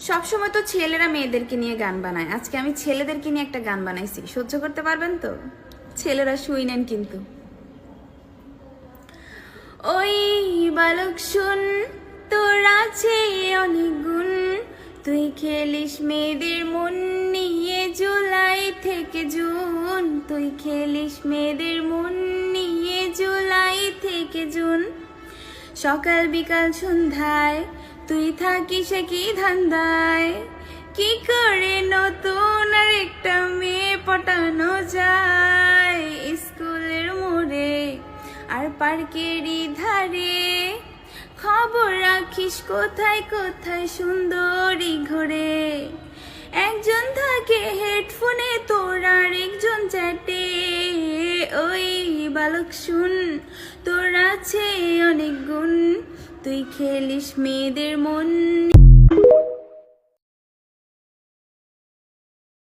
সবসময় তো ছেলেরা মেয়েদেরকে নিয়ে গান বানায়, আজকে আমি ছেলেদেরকে নিয়ে একটা গান বানাইছি, সহ্য করতে পারবেন তো? ছেলেরা শুই নেন কিন্তু। ওই বালক শুন, তোর আছে অনেক গুণ, তুই খেলিস মেয়েদের মন নিয়ে জুলাই থেকে জুন, তুই খেলিস মেয়েদের মন নিয়ে জুলাই থেকে জুন। সকাল বিকাল সন্ধ্যায় তুই থাকিস কি ধান্দায়, কি করে নতুন আর একটা মেয়ে পটানো যায় স্কুলের মোড়ে আর পার্কেরই ধারে। খবর রাখিস কোথায় কোথায় সুন্দরী ঘোরে, একজন থাকে হেডফোনে তোর আর একজন চ্যাটে। ওই বালক শুন, তোর আছে অনেক গুণ, তুই খেলিস মেয়েদের মন।